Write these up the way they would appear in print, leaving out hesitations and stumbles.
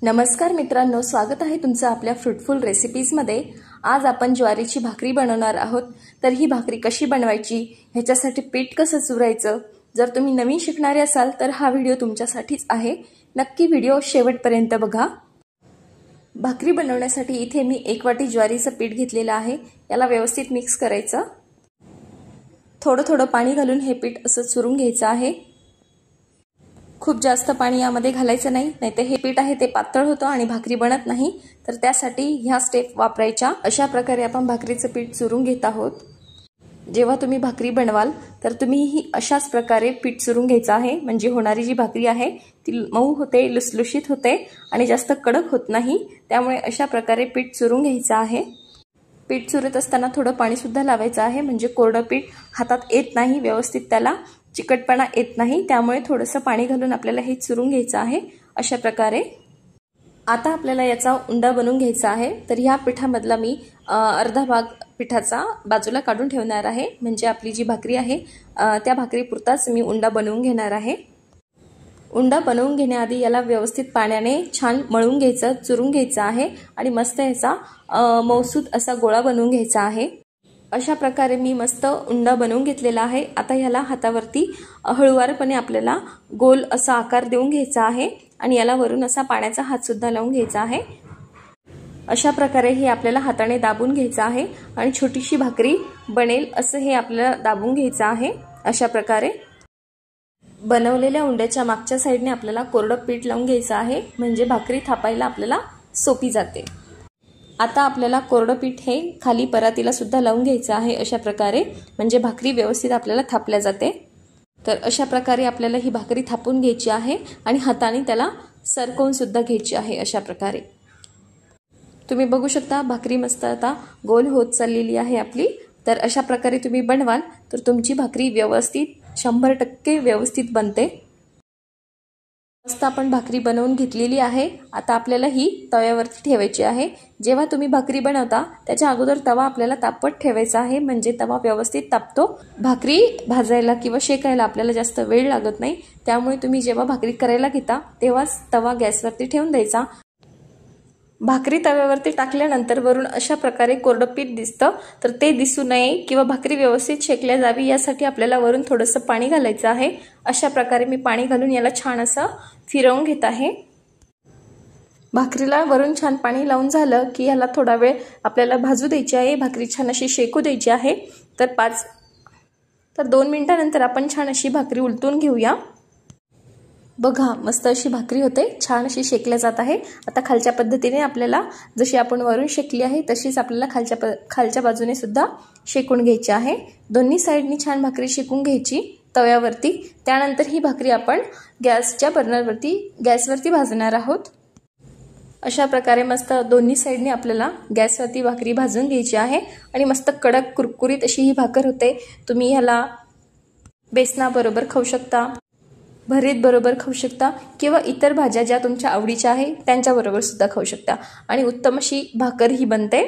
नमस्कार मित्रांनो, स्वागत आहे तुमचं आपल्या फ्रूटफुल रेसिपीजमध्ये। आज आपण ज्वारीची भाकरी बनवणार आहोत। तर ही भाकरी कशी बनवायची, ह्याच्यासाठी पीठ कसं चुरायचं, जर तुम्ही नवीन शिकणारे असाल तर हा व्हिडिओ तुमच्यासाठीच आहे। नक्की व्हिडिओ शेवटपर्यंत बघा। भाकरी बनवण्यासाठी इथे मी 1 वाटी ज्वारीचं पीठ घेतलेलं आहे। याला व्यवस्थित मिक्स करायचं। थोडं थोडं पाणी घालून हे पीठ असं चुरून घ्यायचं आहे। खूप जास्त पाणी यामध्ये घालायचं नाही, नाहीतर हे पीठ आहे ते पातळ होतं आणि भाकरी बनत नाही। तर त्यासाठी ह्या स्टेप वापरायच्या। अशा प्रकारे आपण भाकरीचं पीठ चुरून घेत आहोत। जेव्हा तुम्ही भाकरी बनवाल तर तुम्ही ही अशाच प्रकारे पीठ चुरून घ्यायचं आहे, म्हणजे होणारी जी भाकरी आहे ती मऊ होते, लुसलुशीत होते आणि जास्त कडक होत नाही। त्यामुळे अशा प्रकारे पीठ चुरून घ्यायचं आहे। पीठ चुरत असताना थोडं पाणी सुद्धा लावायचं आहे, म्हणजे कोरडं पीठ हातात येत नाही, व्यवस्थित त्याला चिकटपणा येत नाही। त्यामुळे थोडंसं पाणी घालून आपल्याला हे चुरून घ्यायचं आहे अशा प्रकारे। आता आपल्याला याचा उंडा बनवून घ्यायचा आहे। तर ह्या पिठामधला मी अर्धा भाग पिठाचा बाजूला काढून ठेवणार आहे, म्हणजे आपली जी भाकरी आहे त्या भाकरीपुरताच मी उंडा बनवून घेणार आहे। उंडा बनवून घेण्याआधी याला व्यवस्थित पाण्याने छान मळून घ्यायचं, चुरून घ्यायचं आहे आणि मस्त याचा मऊसूत असा गोळा बनवून घ्यायचा आहे। अशा प्रकारे मी मस्त उंडा बनवून घेतलेला आहे। आता याला हातावरती हळूवारपणे आपल्याला गोल असा आकार देऊन घ्यायचा आहे आणि याला वरून असा पाण्याचा हात सुद्धा लावून घ्यायचा आहे। अशा प्रकारे हे आपल्याला हाताने दाबून घ्यायचं आहे आणि छोटीशी भाकरी बनेल असं हे आपल्याला दाबून घ्यायचं आहे। अशा प्रकारे बनवलेल्या उंड्याच्या मागच्या साईडने आपल्याला कोरडं पीठ लावून घ्यायचं आहे, म्हणजे भाकरी थापायला आपल्याला सोपी जाते। आता आपल्याला कोरडं पीठ हे खाली परातीला सुद्धा लावून घ्यायचं आहे अशा प्रकारे, म्हणजे भाकरी व्यवस्थित आपल्याला थापल्या जाते। तर अशा प्रकारे आपल्याला ही भाकरी थापून घ्यायची आहे आणि हाताने त्याला सरकवून सुद्धा घ्यायची आहे अशा प्रकारे। तुम्ही बघू शकता भाकरी मस्त आता गोल होत चाललेली आहे आपली। तर अशा प्रकारे तुम्ही बनवाल तर तुमची भाकरी व्यवस्थित 100% व्यवस्थित बनते। मस्त आपण भाकरी बनवून घेतलेली आहे। आता आपल्याला ही तव्यावरती ठेवायची आहे। जेव्हा तुम्ही भाकरी बनवता त्याच्या अगोदर तवा आपल्याला तापत ठेवायचा आहे, म्हणजे तवा व्यवस्थित तापतो। भाकरी भाजायला किंवा शेकायला आपल्याला जास्त वेळ लागत नाही। त्यामुळे तुम्ही जेव्हा भाकरी करायला घेता तेव्हाच तवा गॅसवरती ठेवून द्यायचा। भाकरी तव्यावरती टाकल्यानंतर वरून अशा प्रकारे कोरडं पीठ दिसतं, तर ते दिसू नये किंवा भाकरी व्यवस्थित शेकल्या जावी यासाठी आपल्याला वरून थोडंसं पाणी घालायचं आहे। अशा प्रकारे मी पाणी घालून याला छान असं फिरवून घेत आहे। भाकरीला वरून छान पाणी लावून झालं की याला थोडा वेळ आपल्याला भाजू द्यायची आहे, भाकरी छान अशी शेकू द्यायची आहे। तर 2 मिनिटांनंतर आपण छान अशी भाकरी उलटून घेऊया। बघा मस्त अशी भाकरी होते, छान अशी शेकल्या जात आहे। आता खालच्या पद्धतीने आपल्याला जशी आपण वरून शेकली आहे तशीच आपल्याला खालच्या बाजूने सुद्धा शेकून घ्यायची आहे। दोन्ही साइडनी छान भाकरी शेकून घ्यायची तव्यावरती। त्यानंतर ही भाकरी आपण गॅसवरती भाजणार आहोत। अशा प्रकारे मस्त दोन्ही साइडने आपल्याला गॅसवरती भाकरी भाजून घ्यायची आहे आणि मस्त कडक कुरकुरीत अशी ही भाकर होते। तुम्ही ह्याला बेसनाबरोबर खाऊ शकता, भरीत बरोबर खाऊ शकता किंवा इतर भाज्या ज्या तुमच्या आवडीच्या आहे त्यांच्याबरोबर सुद्धा खाऊ शकता आणि उत्तम अशी भाकर ही बनते।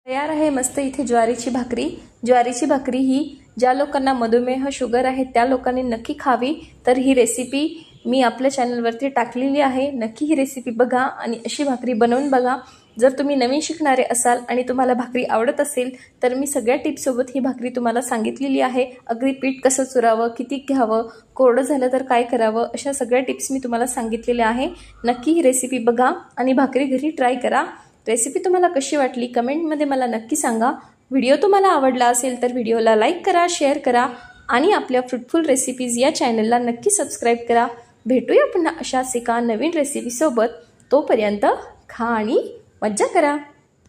तयार आहे मस्त इथे ज्वारीची भाकरी। ज्वारीची भाकरी ही ज्या लोकांना मधुमेह शुगर आहे त्या लोकांनी नक्की खावी। तर ही रेसिपी मी आपल्या चॅनलवरती टाकलेली आहे, नक्की ही रेसिपी बघा आणि अशी भाकरी बनवून बघा। जर तुम्ही नवीन शिकणारे असाल आणि तुम्हाला भाकरी आवडत असेल तर मी सगळ्या टिप्स सोबत ही भाकरी तुम्हाला सांगितलेली आहे। अगदी पीठ कसं चुरावं, किती घ्यावं, कोरडं झालं तर काय करावं, अशा सगळ्या टिप्स मी तुम्हाला सांगितलेल्या आहे। नक्की ही रेसिपी बघा आणि भाकरी घरी ट्राय करा। रेसिपी तुम्हाला कशी वाटली कमेंटमध्ये मला नक्की सांगा। व्हिडिओ तुम्हाला आवडला असेल तर व्हिडिओला लाईक करा, शेअर करा आणि आपल्या फ्रूटफुल रेसिपीज या चॅनलला नक्की सबस्क्राईब करा। भेटूया पुन्हा अशाच एका नवीन रेसिपी सोबत। तोपर्यंत खा आणि मज्जा करा।